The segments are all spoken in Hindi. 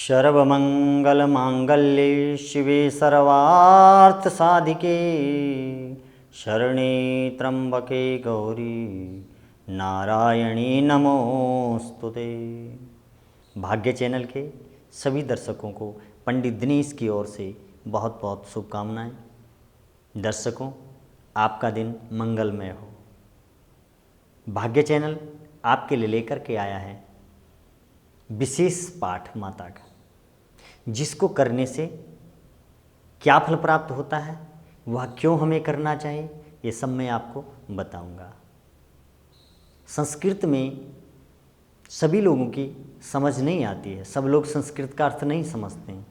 सर्वमंगलमांगल्ये शिवे सर्वार्थसाधिके शरणे त्र्यंबके गौरी नारायणी नमोस्तुते। भाग्य चैनल के सभी दर्शकों को पंडित दिनेश की ओर से बहुत बहुत शुभकामनाएं। दर्शकों, आपका दिन मंगलमय हो। भाग्य चैनल आपके लिए लेकर के आया है विशेष पाठ माता का, जिसको करने से क्या फल प्राप्त होता है, वह क्यों हमें करना चाहिए, ये सब मैं आपको बताऊंगा। संस्कृत में सभी लोगों की समझ नहीं आती है, सब लोग संस्कृत का अर्थ नहीं समझते हैं।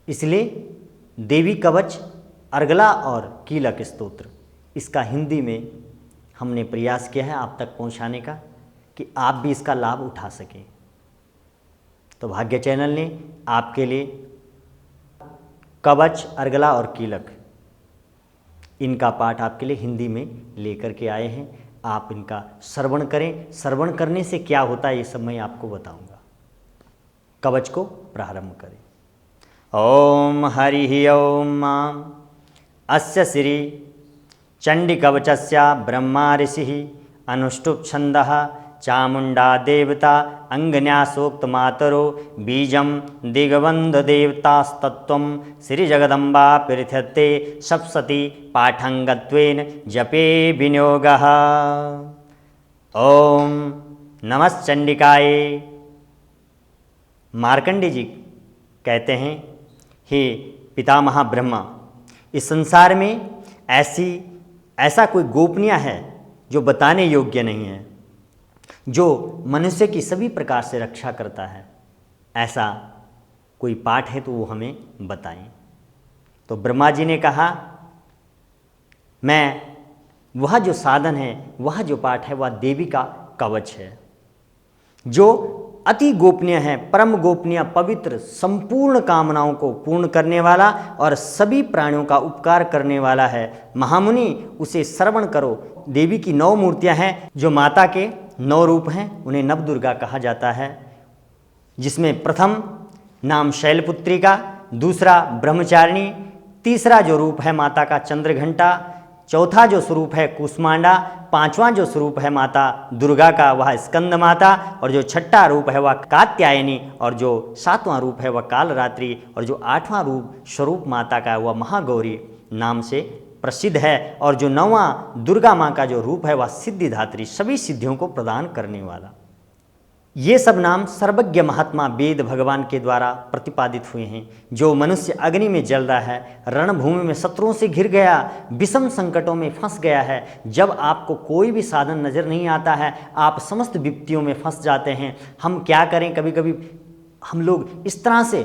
इसलिए देवी कवच, अर्गला और कीलक स्तोत्र, इसका हिंदी में हमने प्रयास किया है आप तक पहुंचाने का, कि आप भी इसका लाभ उठा सकें। तो भाग्य चैनल ने आपके लिए कवच, अर्गला और कीलक, इनका पाठ आपके लिए हिंदी में लेकर के आए हैं। आप इनका श्रवण करें। श्रवण करने से क्या होता है ये सब मैं आपको बताऊंगा। कवच को प्रारंभ करें। ओम हरि ओम मां अस्य श्री चंडिकवचस्य ब्रह्मा ऋषिः अनुष्टुप् छन्दः चामुंडा देवता अंगन्यासोक्त मातरो बीजम दिग्बंध देवतास्तत्वं श्री जगदम्बा पृथ्यते सप्तशती पाठंगत्वेन जपे विनियोगः। ओम नमः चंडिकाय। मार्कंडेय जी कहते हैं, हे पितामह ब्रह्मा, इस संसार में ऐसा कोई गोपनीय है जो बताने योग्य नहीं है, जो मनुष्य की सभी प्रकार से रक्षा करता है। ऐसा कोई पाठ है तो वो हमें बताएं। तो ब्रह्मा जी ने कहा, मैं वह जो साधन है, वह जो पाठ है, वह देवी का कवच है, जो अति गोपनीय है, परम गोपनीय, पवित्र, संपूर्ण कामनाओं को पूर्ण करने वाला और सभी प्राणियों का उपकार करने वाला है। महामुनि, उसे श्रवण करो। देवी की 9 मूर्तियां हैं, जो माता के 9 रूप हैं, उन्हें नवदुर्गा कहा जाता है। जिसमें प्रथम नाम शैलपुत्री का, दूसरा ब्रह्मचारिणी, तीसरा जो रूप है माता का चंद्रघंटा, चौथा जो स्वरूप है कुष्मांडा, पांचवा जो स्वरूप है माता दुर्गा का वह स्कंद माता, और जो छठा रूप है वह कात्यायनी, और जो 7वां रूप है वह कालरात्रि, और जो 8वां रूप स्वरूप माता का वह महागौरी नाम से प्रसिद्ध है, और जो 9वां दुर्गा माँ का जो रूप है वह सिद्धिदात्री, सभी सिद्धियों को प्रदान करने वाला। ये सब नाम सर्वज्ञ महात्मा वेद भगवान के द्वारा प्रतिपादित हुए हैं। जो मनुष्य अग्नि में जल रहा है, रणभूमि में शत्रुओं से घिर गया, विषम संकटों में फंस गया है, जब आपको कोई भी साधन नजर नहीं आता है, आप समस्त विपत्तियों में फंस जाते हैं। हम क्या करें, कभी कभी हम लोग इस तरह से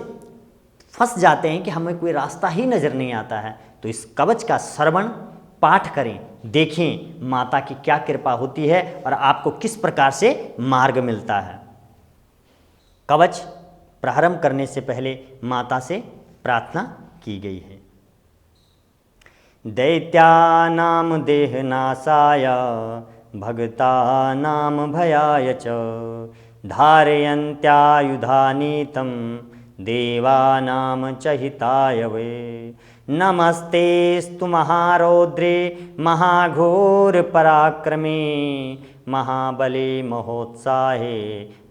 फंस जाते हैं कि हमें कोई रास्ता ही नजर नहीं आता है। तो इस कवच का श्रवण पाठ करें, देखें माता की क्या कृपा होती है और आपको किस प्रकार से मार्ग मिलता है। कवच प्रारंभ करने से पहले माता से प्रार्थना की गई है। दैत्यानां देहनाशाय भक्तानां भयाय च धारयन्त्यायुधानि तं देवानां च हिताय वे। नमस्तेस्तु महारौद्रे महाघोर पराक्रमे महाबले महोत्साहे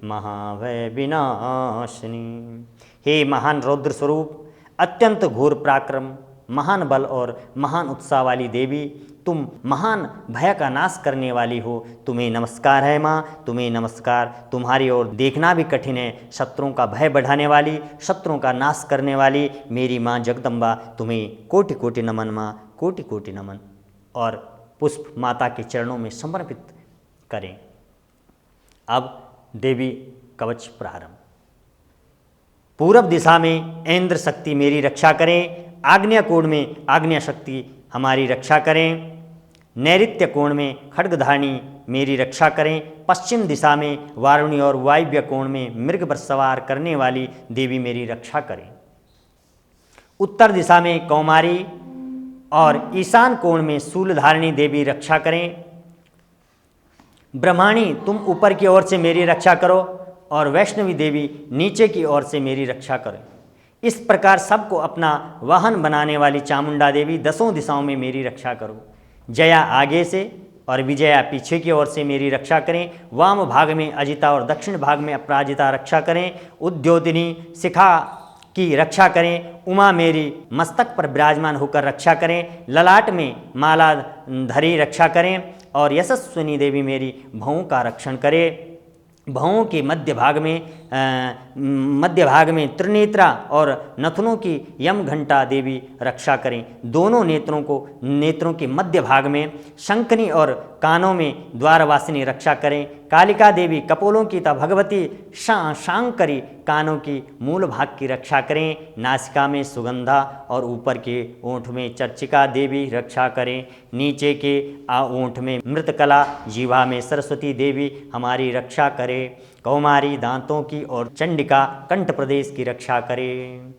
महाभय विनाशिनी। हे महान रौद्र स्वरूप, अत्यंत घोर पराक्रम, महान बल और महान उत्साह वाली देवी, तुम महान भय का नाश करने वाली हो। तुम्हें नमस्कार है माँ, तुम्हें नमस्कार। तुम्हारी ओर देखना भी कठिन है। शत्रुओं का भय बढ़ाने वाली, शत्रुओं का नाश करने वाली मेरी माँ जगदम्बा, तुम्हें कोटि कोटि नमन माँ, कोटि कोटि नमन। और पुष्प माता के चरणों में समर्पित करें। अब देवी कवच प्रारंभ। पूरब दिशा में इंद्र शक्ति मेरी रक्षा करें, आग्नेय कोण में आग्नेय शक्ति हमारी रक्षा करें, नैऋत्य कोण में खड्गधारिणी मेरी रक्षा करें, पश्चिम दिशा में वारुणी और वायव्य कोण में मृग पर सवार करने वाली देवी मेरी रक्षा करें, उत्तर दिशा में कौमारी और ईशान कोण में शूलधारिणी देवी रक्षा करें। ब्रह्माणी, तुम ऊपर की ओर से मेरी रक्षा करो और वैष्णवी देवी नीचे की ओर से मेरी रक्षा करें। इस प्रकार सबको अपना वाहन बनाने वाली चामुंडा देवी दसों दिशाओं में मेरी रक्षा करो। जया आगे से और विजया पीछे की ओर से मेरी रक्षा करें। वाम भाग में अजिता और दक्षिण भाग में अपराजिता रक्षा करें। उद्योतिनी शिखा की रक्षा करें। उमा मेरी मस्तक पर विराजमान होकर रक्षा करें। ललाट में माला धरी रक्षा करें। और यशस्विनी देवी मेरी भवों का रक्षण करें। भवों के मध्य भाग में त्रिनेत्रा और नथनों की यम घंटा देवी रक्षा करें। दोनों नेत्रों के मध्य भाग में शंखनी और कानों में द्वारवासिनी रक्षा करें। कालिका देवी कपोलों की तथा भगवती शांकरी कानों की मूल भाग की रक्षा करें। नासिका में सुगंधा और ऊपर के ओंठ में चर्चिका देवी रक्षा करें। नीचे के ओंठ में मृतकला, जीवा में सरस्वती देवी हमारी रक्षा करें। कौमारी दांतों की और चंडिका कंठ प्रदेश की रक्षा करें।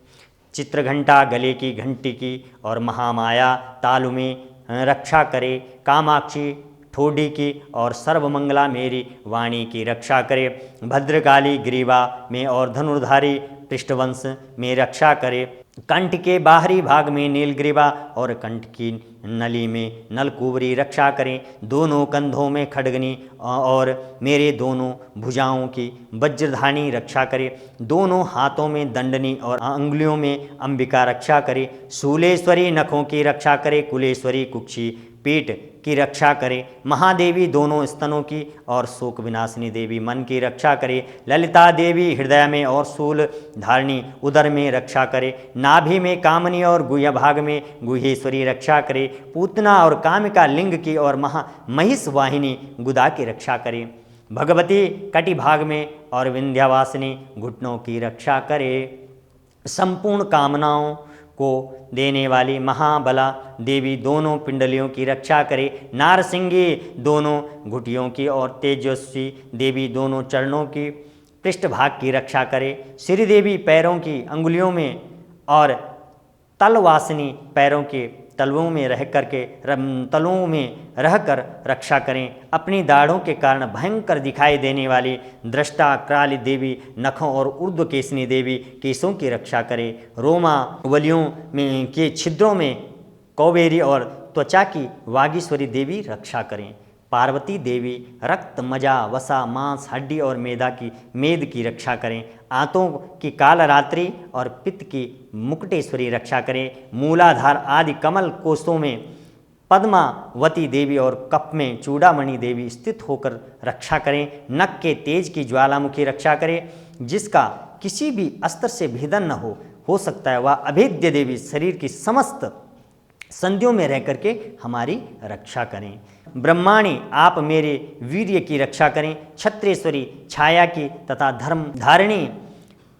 चित्रघंटा गले की घंटी की और महामाया तालु में रक्षा करे। कामाक्षी ठोडी की और सर्वमंगला मेरी वाणी की रक्षा करे। भद्रकाली ग्रीवा में और धनुर्धारी पृष्ठवंश में रक्षा करे। कंठ के बाहरी भाग में नीलग्रीवा और कंठ की नली में नलकुबरी रक्षा करें। दोनों कंधों में खड्गनी और मेरे दोनों भुजाओं की वज्रधानी रक्षा करे। दोनों हाथों में दंडनी और अंगुलियों में अंबिका रक्षा करे। शूलेश्वरी नखों की रक्षा करे। कुलेश्वरी कुक्षी पीठ की रक्षा करे। महादेवी दोनों स्तनों की और शोक विनाशिनी देवी मन की रक्षा करे। ललिता देवी हृदय में और शूल धारणी उदर में रक्षा करे। नाभि में कामनी और गुह्य भाग में गुहेश्वरी रक्षा करे। पूतना और कामिका लिंग की और महिष वाहिनी गुदा की रक्षा करे। भगवती कटि भाग में और विंध्यावासिनी घुटनों की रक्षा करे। संपूर्ण कामनाओं को देने वाली महाबला देवी दोनों पिंडलियों की रक्षा करे। नारसिंगी दोनों घुटियों की और तेजस्वी देवी दोनों चरणों की पृष्ठभाग की रक्षा करे। श्रीदेवी पैरों की अंगुलियों में और तलवासिनी पैरों के तलवों में रहकर रक्षा करें। अपनी दाढ़ों के कारण भयंकर दिखाई देने वाली दृष्टा क्राली देवी नखों और ऊर्ध्वकेशिनी देवी केशों की रक्षा करें। रोमावलियों में के छिद्रों में कौबेरी और त्वचा की वागीश्वरी देवी रक्षा करें। पार्वती देवी रक्त, मजा, वसा, मांस, हड्डी और मेद की रक्षा करें। आंतों की कालरात्रि और पित्त की मुकुटेश्वरी रक्षा करें। मूलाधार आदि कमल कोशों में पद्मावती देवी और कप में चूड़ामणि देवी स्थित होकर रक्षा करें। नख के तेज की ज्वालामुखी रक्षा करें। जिसका किसी भी अस्त्र से भेदन न हो सकता है, वह अभेद्य देवी शरीर की समस्त संधियों में रह करके हमारी रक्षा करें। ब्रह्माणी आप मेरे वीर्य की रक्षा करें। छत्रेश्वरी छाया की तथा धर्म धारिणी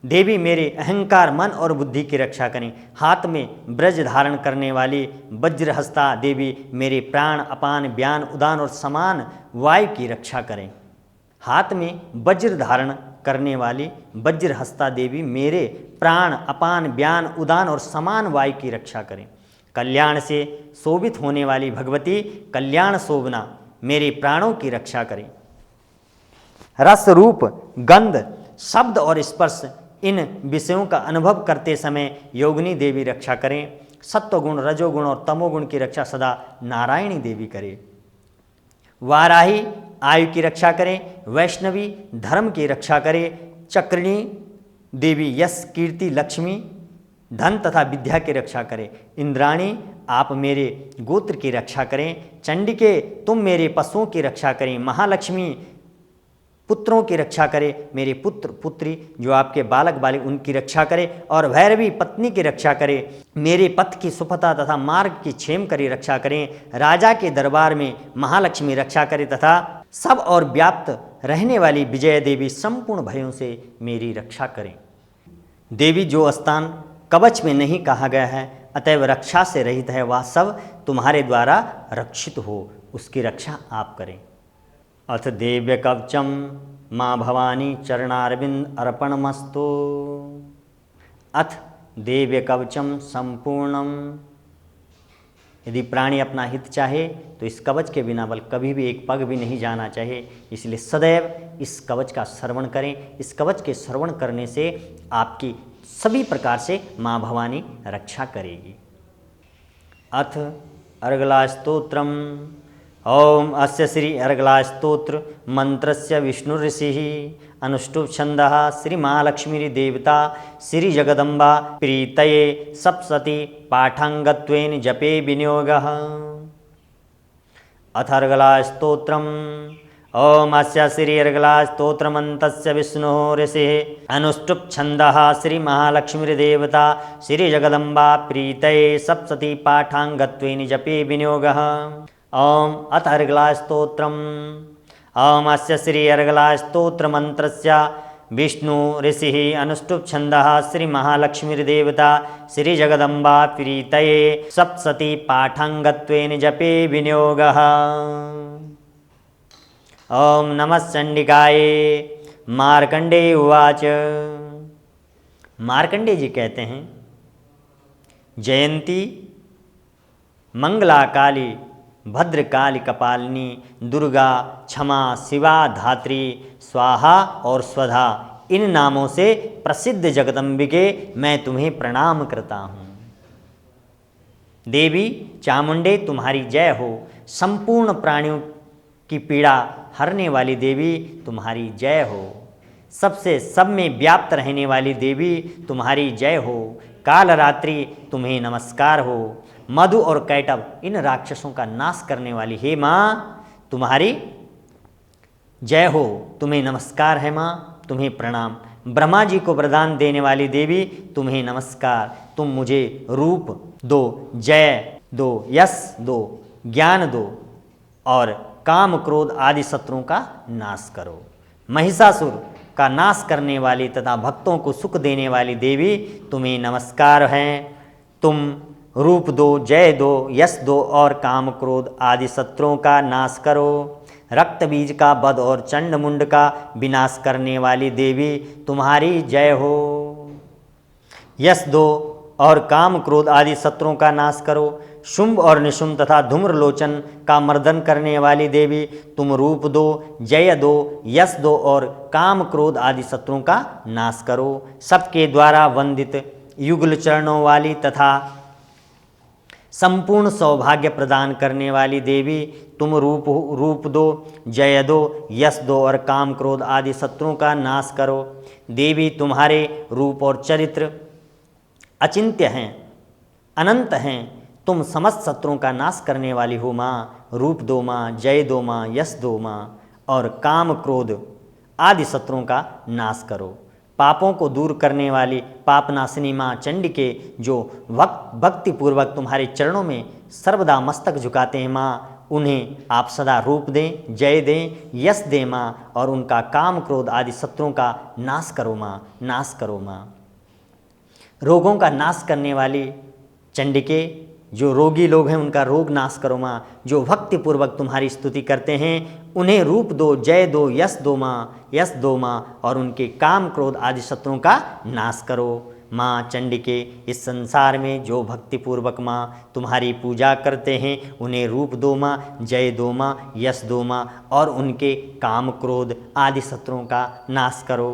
देवी मेरे अहंकार, मन और बुद्धि की रक्षा करें। हाथ में ब्रज धारण करने वाली वज्रहस्ता देवी मेरे प्राण, अपान, व्यान, उदान और समान वायु की रक्षा करें। हाथ में वज्र धारण करने वाली वज्रहस्ता देवी मेरे प्राण, अपान, व्यान, उदान और समान वायु की रक्षा करें। कल्याण से शोभित होने वाली भगवती कल्याण शोभना मेरे प्राणों की रक्षा करें। रस, रूप, गंध, शब्द और स्पर्श इन विषयों का अनुभव करते समय योगिनी देवी रक्षा करें। सत्वगुण, रजोगुण और तमोगुण की रक्षा सदा नारायणी देवी करे। वाराही आयु की रक्षा करें। वैष्णवी धर्म की रक्षा करे। चक्रिणी देवी यश, कीर्ति, लक्ष्मी, धन तथा विद्या की रक्षा करें। इंद्राणी आप मेरे गोत्र की रक्षा करें। चंडिके तुम मेरे पशुओं की रक्षा करें। महालक्ष्मी पुत्रों की रक्षा करें। मेरे पुत्र पुत्री जो आपके बालक बालिक उनकी रक्षा करें। और भैरवी पत्नी की रक्षा करें। मेरे पथ की सुफलता तथा मार्ग की क्षेम करी रक्षा करें। राजा के दरबार में महालक्ष्मी रक्षा करें तथा सब और व्याप्त रहने वाली विजय देवी संपूर्ण भयों से मेरी रक्षा करें। देवी जो स्थान कवच में नहीं कहा गया है, अतएव रक्षा से रहित है, वह सब तुम्हारे द्वारा रक्षित हो, उसकी रक्षा आप करें। अथ देव्य कवचम माँ भवानी चरणारविंद अर्पणमस्तु। अथ देव्य कवचम संपूर्णम यदि प्राणी अपना हित चाहे तो इस कवच के बिना बल कभी भी एक पग भी नहीं जाना चाहिए। इसलिए सदैव इस कवच का श्रवण करें। इस कवच के श्रवण करने से आपकी सभी प्रकार से माँ भवानी रक्षा करेगी। अथ अर्गला स्तोत्रम। ओम अस्य श्री अर्गला स्तोत्र मंत्रस्य विष्णु ऋषि अनुष्टुप छंदः श्री महालक्ष्मी देवता श्री जगदम्बा प्रीतये सप्तशती पाठांगत्वेन जपे विनियोगः। अथ अर्गला स्तोत्रम। ओम अस्य श्री अर्गला स्तोत्रमन्तस्य विष्णोः ऋषिः अनुष्टुप छंदः श्री महालक्ष्मी देवता श्री जगदम्बा प्रीतये सप्तशती पाठांगत्वेन जपे विनियोगः। ओम अथ अर्गला स्तोत्रम। ओम अस्य श्री अर्गला स्तोत्रमन्त्रस्य विष्णु ऋषिः अनुष्टुप छंदः श्री महालक्ष्मी देवता श्री जगदम्बा प्रीतये सप्तशती पाठांगत्वेन जपे विनियोगः। ओम नमः चंडिकाय। मार्कंडेय उवाच। मार्कंडेय जी कहते हैं, जयंती मंगला काली भद्रकाली कपालिनी दुर्गा क्षमा शिवा धात्री स्वाहा और स्वधा इन नामों से प्रसिद्ध जगदम्बिके मैं तुम्हें प्रणाम करता हूँ। देवी चामुंडे तुम्हारी जय हो। संपूर्ण प्राणियों की पीड़ा हरने वाली देवी तुम्हारी जय हो। सबसे सब में व्याप्त रहने वाली देवी तुम्हारी जय हो। कालरात्रि तुम्हें नमस्कार हो। मधु और कैटव इन राक्षसों का नाश करने वाली हे माँ तुम्हारी जय हो। तुम्हें नमस्कार है माँ, तुम्हें प्रणाम। ब्रह्मा जी को वरदान देने वाली देवी तुम्हें नमस्कार। तुम मुझे रूप दो, जय दो, यश दो, ज्ञान दो और काम क्रोध आदि शत्रुओं का नाश करो। महिषासुर का नाश करने वाली तथा भक्तों को सुख देने वाली देवी तुम्हें नमस्कार है। तुम रूप दो, जय दो, यश दो और काम क्रोध आदि शत्रुओं का नाश करो। रक्त बीज का वध और चंड मुंड का विनाश करने वाली देवी तुम्हारी जय हो। यश दो और काम क्रोध आदि शत्रुओं का नाश करो। शुंभ और निशुंभ तथा धूम्रलोचन का मर्दन करने वाली देवी तुम रूप दो, जय दो, यश दो और काम क्रोध आदि शत्रुओं का नाश करो। सबके द्वारा वंदित युगल चरणों वाली तथा संपूर्ण सौभाग्य प्रदान करने वाली देवी तुम रूप दो, जय दो, यश दो और काम क्रोध आदि शत्रुओं का नाश करो। देवी तुम्हारे रूप और चरित्र अचिंत्य हैं, अनंत हैं। तुम समस्त शत्रुओं का नाश करने वाली हो माँ। रूप दो माँ, जय दो माँ, यश दो माँ और काम क्रोध आदि शत्रुओं का नाश करो। पापों को दूर करने वाली पापनाशिनी माँ चंडिके जो भक्ति पूर्वक तुम्हारे चरणों में सर्वदा मस्तक झुकाते हैं माँ, उन्हें आप सदा रूप दें, जय दें, यश दें माँ और उनका काम क्रोध आदि शत्रुओं का नाश करो माँ, नाश करो माँ। रोगों का नाश करने वाली चंडिके जो रोगी लोग हैं उनका रोग नाश करो माँ। जो भक्ति पूर्वक तुम्हारी स्तुति करते हैं उन्हें रूप दो, जय दो, यश दो माँ, यश दो माँ और उनके काम क्रोध आदि शत्रुओं का नाश करो माँ चंडिके। इस संसार में जो भक्ति पूर्वक माँ तुम्हारी पूजा करते हैं उन्हें रूप दो माँ, जय दो माँ, यश दो माँ और उनके काम क्रोध आदि शत्रुओं का नाश करो।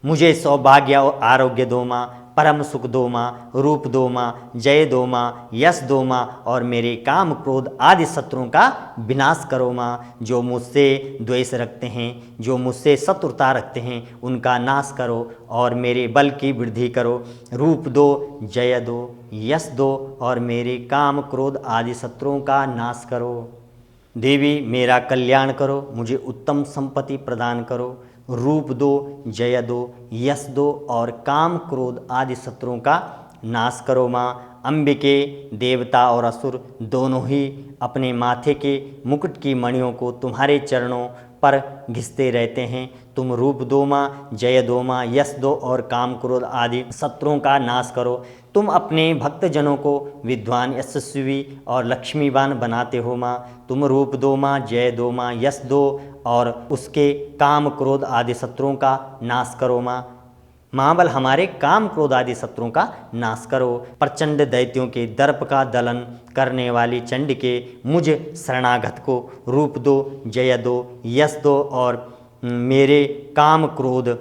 मुझे सौभाग्य और आरोग्य दो माँ, परम सुख दो माँ, रूप दो माँ, जय दो माँ, यश दो माँ और मेरे काम क्रोध आदि शत्रुओं का विनाश करो माँ। जो मुझसे द्वेष रखते हैं, जो मुझसे शत्रुता रखते हैं उनका नाश करो और मेरे बल की वृद्धि करो। रूप दो, जय दो, यश दो और मेरे काम क्रोध आदि शत्रुओं का नाश करो। देवी मेरा कल्याण करो, मुझे उत्तम संपत्ति प्रदान करो। रूप दो, जय दो, यश दो और काम क्रोध आदि शत्रुओं का नाश करो माँ। अंबिके देवता और असुर दोनों ही अपने माथे के मुकुट की मणियों को तुम्हारे चरणों पर घिसते रहते हैं। तुम रूप दो माँ, जय दो माँ, यश दो और काम क्रोध आदि शत्रुओं का नाश करो। तुम अपने भक्तजनों को विद्वान, यशस्वी और लक्ष्मीवान बनाते हो माँ। तुम रूप दो माँ, जय दो माँ, यश दो और उसके काम क्रोध आदि शत्रुओं का नाश करो माँ। महाबल हमारे काम क्रोध आदि शत्रुओं का नाश करो। प्रचंड दैत्यों के दर्प का दलन करने वाली चंडिके मुझ शरणागत को रूप दो, जय दो, यश दो और मेरे काम क्रोध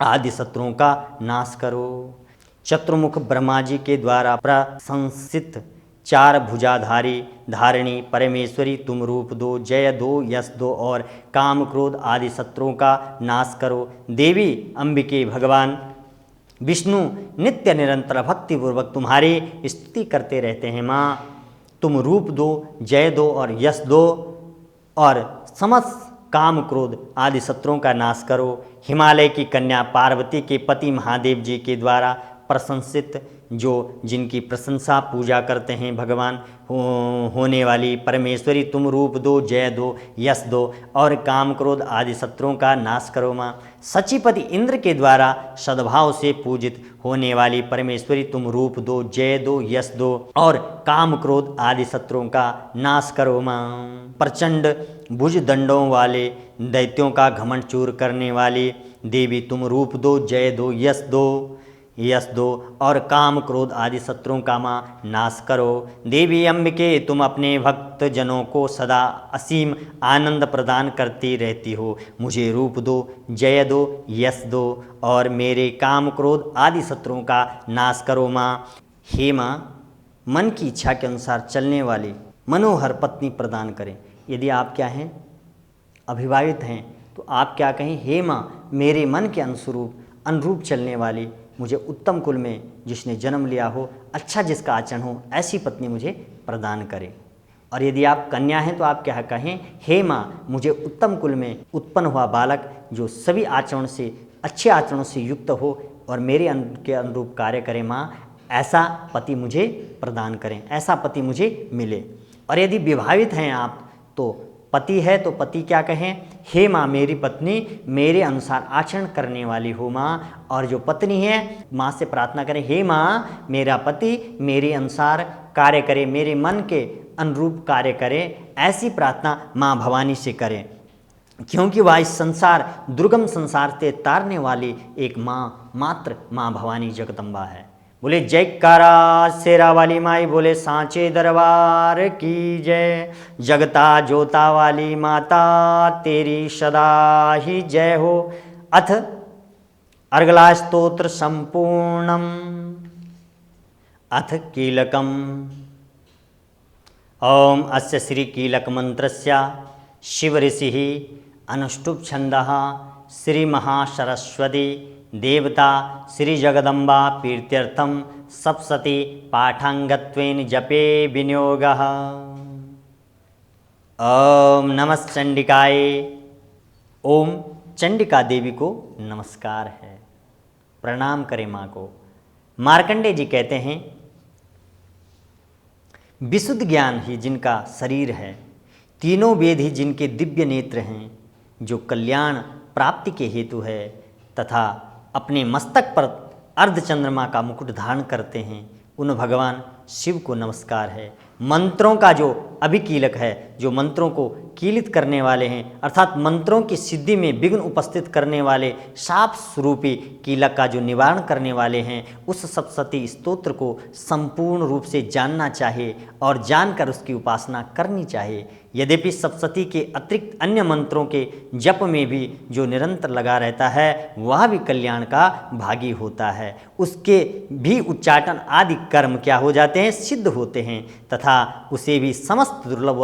आदि शत्रुओं का नाश करो। चतुर्मुख ब्रह्मा जी के द्वारा प्रशंसित चार भुजाधारी धारिणी परमेश्वरी तुम रूप दो, जय दो, यश दो और काम क्रोध आदि शत्रुओं का नाश करो। देवी अंबिके भगवान विष्णु नित्य निरंतर भक्तिपूर्वक तुम्हारी स्तुति करते रहते हैं। माँ तुम रूप दो, जय दो और यश दो और समस्त काम क्रोध आदि शत्रुओं का नाश करो। हिमालय की कन्या पार्वती के पति महादेव जी के द्वारा प्रशंसित जो जिनकी प्रशंसा पूजा करते हैं भगवान होने वाली परमेश्वरी तुम रूप दो, जय दो, यश दो और काम क्रोध आदि शत्रुओं का नाश करो। माँ सचिपति इंद्र के द्वारा सद्भाव से पूजित होने वाली परमेश्वरी तुम रूप दो, जय दो, यश दो और काम क्रोध आदि शत्रुओं का नाश करो। माँ प्रचंड भुज दंडों वाले दैत्यों का घमंड चूर करने वाली देवी तुम रूप दो, जय दो, यश दो और काम क्रोध आदि शत्रुओं का माँ नाश करो। देवी अंबिके तुम अपने भक्त जनों को सदा असीम आनंद प्रदान करती रहती हो। मुझे रूप दो, जय दो, यश दो और मेरे काम क्रोध आदि शत्रुओं का नाश करो। माँ हे माँ मन की इच्छा के अनुसार चलने वाली मनोहर पत्नी प्रदान करें। यदि आप क्या हैं अभिभावित हैं तो आप क्या कहें, हे माँ मेरे मन के अनुरूप चलने वाली मुझे उत्तम कुल में जिसने जन्म लिया हो, अच्छा जिसका आचरण हो, ऐसी पत्नी मुझे प्रदान करे। और यदि आप कन्या हैं तो आप क्या कहें, हे माँ मुझे उत्तम कुल में उत्पन्न हुआ बालक जो सभी आचरण से अच्छे आचरणों से युक्त हो और मेरे के अनुरूप कार्य करे। माँ ऐसा पति मुझे प्रदान करें, ऐसा पति मुझे मिले। और यदि विवाहित हैं आप तो पति है तो पति क्या कहें, हे माँ मेरी पत्नी मेरे अनुसार आचरण करने वाली हो। माँ और जो पत्नी है माँ से प्रार्थना करें, हे माँ मेरा पति मेरे अनुसार कार्य करे, मेरे मन के अनुरूप कार्य करे। ऐसी प्रार्थना माँ भवानी से करें क्योंकि वह इस संसार दुर्गम संसार से तारने वाली एक माँ मात्र माँ भवानी जगदम्बा है। बोले जयकारा शेरा वाली माई, बोले सांचे दरबार की जय। जगता जोता वाली माता तेरी सदा ही जय हो। अथ अर्गला स्तोत्र संपूर्णम। अथ कीलकम। ओम अस्य श्री कीलक मंत्रस्य शिव ऋषि अनुष्टुप छंदः श्री महासरस्वती देवता श्री जगदम्बा प्रीत्यर्थम सप्तशती पाठांगत्वेन जपे विनियोगः। ओम नमः चंडिकाय। ओम चंडिका देवी को नमस्कार है, प्रणाम करें माँ को। मार्कंडेय जी कहते हैं विशुद्ध ज्ञान ही जिनका शरीर है, तीनों वेद ही जिनके दिव्य नेत्र हैं, जो कल्याण प्राप्ति के हेतु है तथा अपने मस्तक पर अर्धचंद्रमा का मुकुट धारण करते हैं, उन भगवान शिव को नमस्कार है। मंत्रों का जो अभिकीलक है, जो मंत्रों को कीलित करने वाले हैं, अर्थात मंत्रों की सिद्धि में विघ्न उपस्थित करने वाले शाप स्वरूपी कीलक का जो निवारण करने वाले हैं, उस सप्तशती स्तोत्र को संपूर्ण रूप से जानना चाहिए और जानकर उसकी उपासना करनी चाहिए। यद्यपि सप्तशती के अतिरिक्त अन्य मंत्रों के जप में भी जो निरंतर लगा रहता है वह भी कल्याण का भागी होता है। उसके भी उच्चाटन आदि कर्म क्या हो जाते हैं, सिद्ध होते हैं तथा उसे भी समस्त दुर्लभ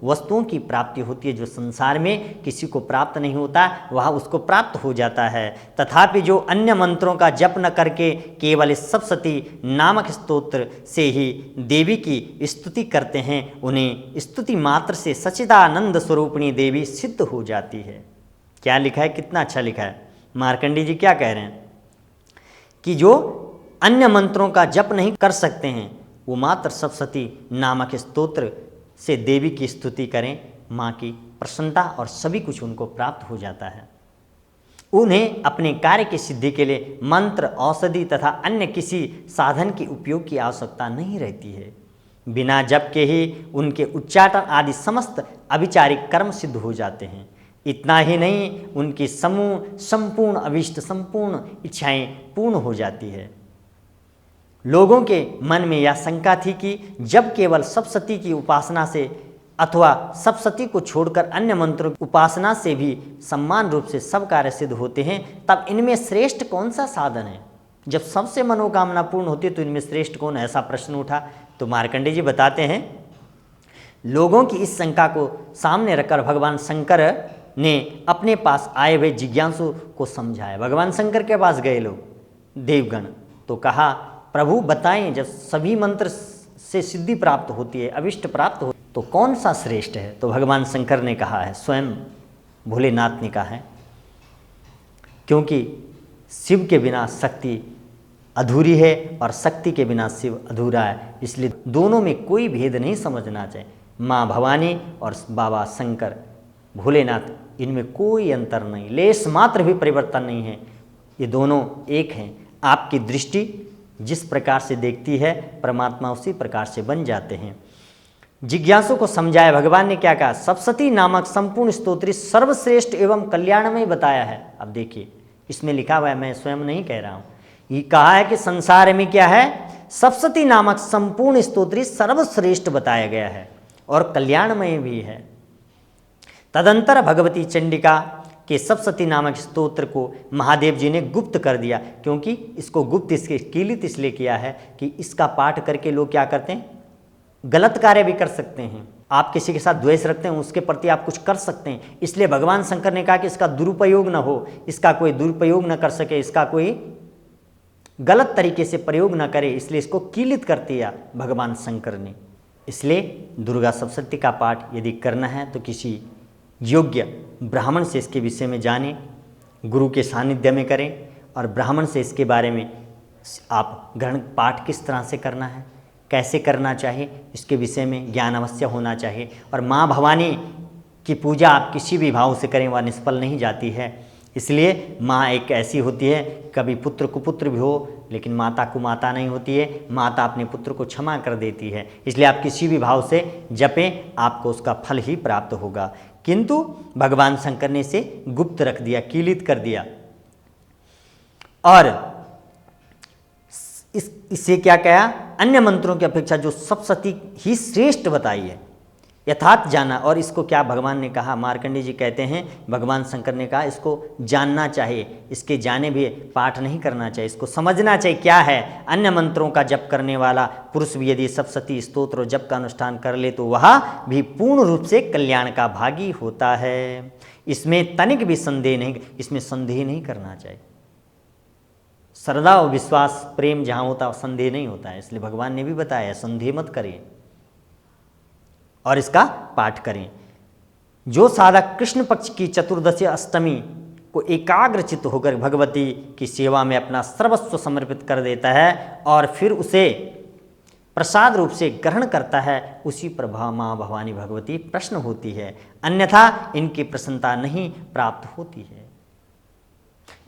वस्तुओं की प्राप्ति होती है। जो संसार में किसी को प्राप्त नहीं होता वह उसको प्राप्त हो जाता है। तथापि जो अन्य मंत्रों का जप न करके केवल सप्तशती नामक स्तोत्र से ही देवी की स्तुति करते हैं, उन्हें स्तुति मात्र से सच्चिदानंद स्वरूपिणी देवी सिद्ध हो जाती है। क्या लिखा है, कितना अच्छा लिखा है। मार्कंडेय जी क्या कह रहे हैं कि जो अन्य मंत्रों का जप नहीं कर सकते हैं वो मात्र सप्तशती नामक स्तोत्र से देवी की स्तुति करें, माँ की प्रसन्नता और सभी कुछ उनको प्राप्त हो जाता है। उन्हें अपने कार्य की सिद्धि के लिए मंत्र, औषधि तथा अन्य किसी साधन के उपयोग की आवश्यकता नहीं रहती है। बिना जप के ही उनके उच्चाटन आदि समस्त अभिचारिक कर्म सिद्ध हो जाते हैं। इतना ही नहीं, उनकी संपूर्ण अभिष्ट, संपूर्ण इच्छाएं पूर्ण हो जाती है। लोगों के मन में यह शंका थी कि जब केवल सप्तशती की उपासना से अथवा सप्तशती को छोड़कर अन्य मंत्रों की उपासना से भी समान रूप से सब कार्य सिद्ध होते हैं, तब इनमें श्रेष्ठ कौन सा साधन है? जब सबसे मनोकामना पूर्ण होती है तो इनमें श्रेष्ठ कौन? ऐसा प्रश्न उठा। तो मार्कंडेय जी बताते हैं, लोगों की इस शंका को सामने रखकर भगवान शंकर ने अपने पास आए हुए जिज्ञासु को समझाया। भगवान शंकर के पास गए लोग, देवगण, तो कहा, प्रभु बताएं, जब सभी मंत्र से सिद्धि प्राप्त होती है, अभिष्ट प्राप्त हो, तो कौन सा श्रेष्ठ है? तो भगवान शंकर ने कहा है, स्वयं भोलेनाथ ने कहा है, क्योंकि शिव के बिना शक्ति अधूरी है और शक्ति के बिना शिव अधूरा है, इसलिए दोनों में कोई भेद नहीं समझना चाहिए। माँ भवानी और बाबा शंकर भोलेनाथ, इनमें कोई अंतर नहीं, लेश मात्र भी परिवर्तन नहीं है, ये दोनों एक हैं। आपकी दृष्टि जिस प्रकार से देखती है, परमात्मा उसी प्रकार से बन जाते हैं। जिज्ञासु को समझाया। भगवान ने क्या कहा? सप्तशती नामक संपूर्ण स्तोत्र सर्वश्रेष्ठ एवं कल्याणमय बताया है। अब देखिए, इसमें लिखा हुआ है, मैं स्वयं नहीं कह रहा हूँ, ये कहा है कि संसार में क्या है? सप्तशती नामक संपूर्ण स्तोत्र सर्वश्रेष्ठ बताया गया है और कल्याणमय भी है। तदंतर भगवती चंडिका के सप्तशती नामक स्तोत्र को महादेव जी ने गुप्त कर दिया, क्योंकि इसको गुप्त इसके कीलित इसलिए किया है कि इसका पाठ करके लोग क्या करते हैं? गलत कार्य भी कर सकते हैं। आप किसी के साथ द्वेष रखते हैं, उसके प्रति आप कुछ कर सकते हैं, इसलिए भगवान शंकर ने कहा कि इसका दुरुपयोग न हो, इसका कोई दुरुपयोग न कर सके, इसका कोई गलत तरीके से प्रयोग न करे, इसलिए इसको कीलित कर दिया भगवान शंकर ने। इसलिए दुर्गा सप्तशती का पाठ यदि करना है तो किसी योग्य ब्राह्मण से इसके विषय में जानें, गुरु के सानिध्य में करें और ब्राह्मण से इसके बारे में आप ग्रहण पाठ किस तरह से करना है, कैसे करना चाहिए, इसके विषय में ज्ञान अवश्य होना चाहिए। और माँ भवानी की पूजा आप किसी भी भाव से करें, वह निष्फल नहीं जाती है। इसलिए माँ एक ऐसी होती है, कभी पुत्र कुपुत्र भी हो, लेकिन माता कुमाता नहीं होती है। माता अपने पुत्र को क्षमा कर देती है, इसलिए आप किसी भी भाव से जपें, आपको उसका फल ही प्राप्त होगा। किंतु भगवान शंकर ने इसे गुप्त रख दिया, कीलित कर दिया और इससे क्या कहा? अन्य मंत्रों की अपेक्षा जो सप्तशती ही श्रेष्ठ बताई है, यथार्थ जाना। और इसको क्या भगवान ने कहा? मार्कंडेय जी कहते हैं, भगवान शंकर ने कहा इसको जानना चाहिए, इसके जाने भी पाठ नहीं करना चाहिए, इसको समझना चाहिए क्या है। अन्य मंत्रों का जप करने वाला पुरुष भी यदि सप्तशती स्तोत्र और जप का अनुष्ठान कर ले तो वह भी पूर्ण रूप से कल्याण का भागी होता है। इसमें तनिक भी संदेह नहीं, इसमें संदेह नहीं करना चाहिए। श्रद्धा और विश्वास प्रेम जहाँ होता संदेह नहीं होता है, इसलिए भगवान ने भी बताया संदेह मत करें और इसका पाठ करें। जो साधक कृष्ण पक्ष की चतुर्दशी अष्टमी को एकाग्रचित्त होकर भगवती की सेवा में अपना सर्वस्व समर्पित कर देता है और फिर उसे प्रसाद रूप से ग्रहण करता है, उसी पर माँ भवानी भगवती प्रसन्न होती है, अन्यथा इनकी प्रसन्नता नहीं प्राप्त होती है।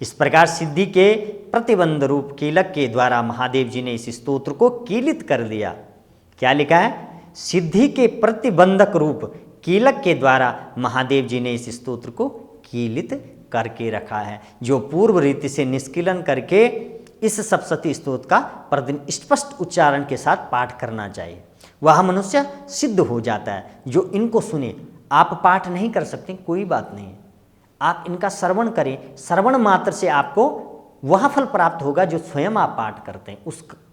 इस प्रकार सिद्धि के प्रतिबंध रूप कीलक के द्वारा महादेव जी ने इस स्तोत्र को कीलित कर दिया। क्या लिखा है? सिद्धि के प्रतिबंधक रूप कीलक के द्वारा महादेव जी ने इस स्तोत्र को कीलित करके रखा है, जो पूर्व रीति से निष्कीलन करके इस सप्तशती स्तोत्र का प्रतिदिन स्पष्ट उच्चारण के साथ पाठ करना चाहिए। वह मनुष्य सिद्ध हो जाता है जो इनको सुने। आप पाठ नहीं कर सकते, कोई बात नहीं, आप इनका श्रवण करें, श्रवण मात्र से आपको वह फल प्राप्त होगा जो स्वयं आप पाठ करते हैं,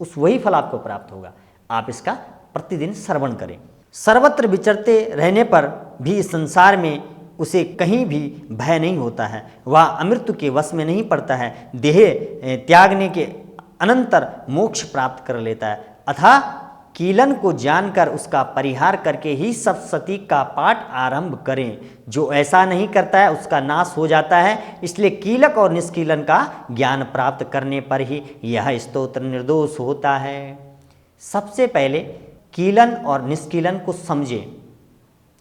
उस वही फल आपको प्राप्त होगा। आप इसका प्रतिदिन श्रवण करें। सर्वत्र विचरते रहने पर भी इस संसार में उसे कहीं भी भय नहीं होता है, वह अमृत्यु के वश में नहीं पड़ता है, देह त्यागने के अनंतर मोक्ष प्राप्त कर लेता है। अतः कीलन को जानकर उसका परिहार करके ही सप्तशती का पाठ आरंभ करें। जो ऐसा नहीं करता है उसका नाश हो जाता है। इसलिए कीलक और निष्कीलन का ज्ञान प्राप्त करने पर ही यह स्तोत्र निर्दोष होता है। सबसे पहले कीलन और निष्कीलन को समझें।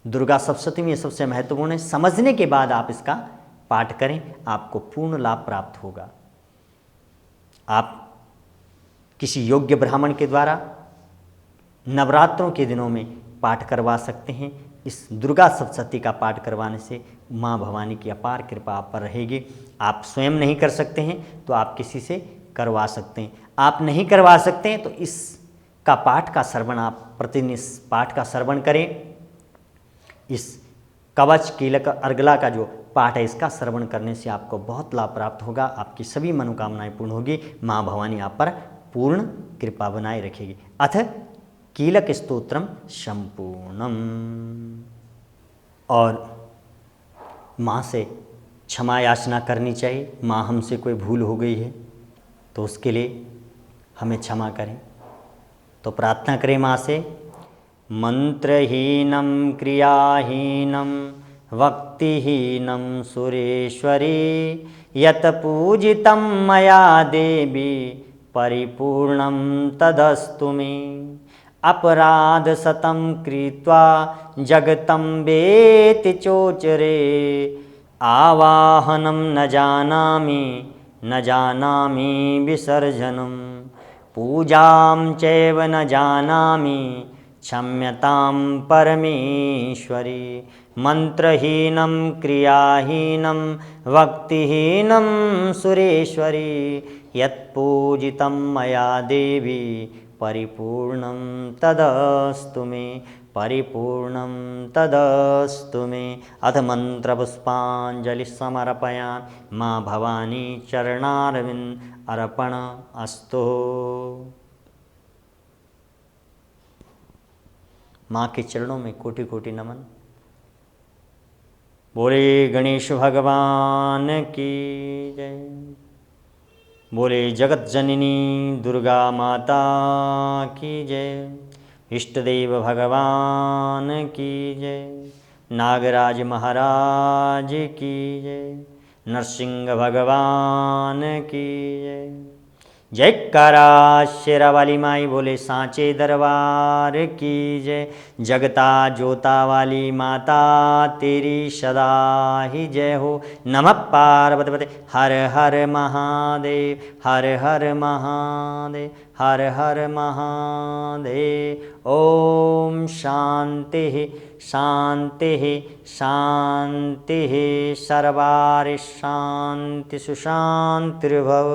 दुर्गा सप्तशती में सबसे महत्वपूर्ण है, समझने के बाद आप इसका पाठ करें, आपको पूर्ण लाभ प्राप्त होगा। आप किसी योग्य ब्राह्मण के द्वारा नवरात्रों के दिनों में पाठ करवा सकते हैं। इस दुर्गा सप्तशती का पाठ करवाने से माँ भवानी की अपार कृपा आप पर रहेगी। आप स्वयं नहीं कर सकते हैं तो आप किसी से करवा सकते हैं। आप नहीं करवा सकते हैं तो इसका पाठ का श्रवण आप प्रतिदिन इस पाठ का श्रवण करें। इस कवच कीलक अर्गला का जो पाठ है इसका श्रवण करने से आपको बहुत लाभ प्राप्त होगा। आपकी सभी मनोकामनाएं पूर्ण होगी। माँ भवानी आप पर पूर्ण कृपा बनाए रखेगी। अथ कीलक स्तोत्रम संपूर्णम। और माँ से क्षमा याचना करनी चाहिए। माँ हमसे कोई भूल हो गई है तो उसके लिए हमें क्षमा करें। तो प्रार्थना करें माँ से। मंत्रहीनम क्रियाहीनम भक्तिहीनम सुरेश्वरी यत पूजितं मया देवी परिपूर्णं तदस्तु मे। अपराध शतं कृत्वा जगतं वेति चोचरे आवाहनं न जानामि विसर्जनं पूजां चैव न जानामि क्षम्यतां परमेश्वरी। मंत्रहीनं क्रियाहीनं भक्तिहीनं सुरेश्वरी यत्पूजितं मया देवी परिपूर्णं तदस्तु मे। परिपूर्णं तदस्तु मे। अथ मंत्रपुष्पांजलि समर्पयामि। माँ भवानी चरणारविंद अर्पण अस्तु। माँ के चरणों में कोटि कोटि नमन। बोले गणेश भगवान की जय। बोले जगत जननी दुर्गा माता की जय। इष्ट देव भगवान की जय। नागराज महाराज की जय। नरसिंह भगवान की जय। जयकारा शेरावाली माई बोले सांचे दरबार की जय। जगता जोता वाली माता तेरी सदा ही जय हो। नमः पार्वती पते हर हर महादेव हर हर महादेव हर हर महादेव। ओम शांति शांति शांति सर्वारि शांति सुशांतिर्भव।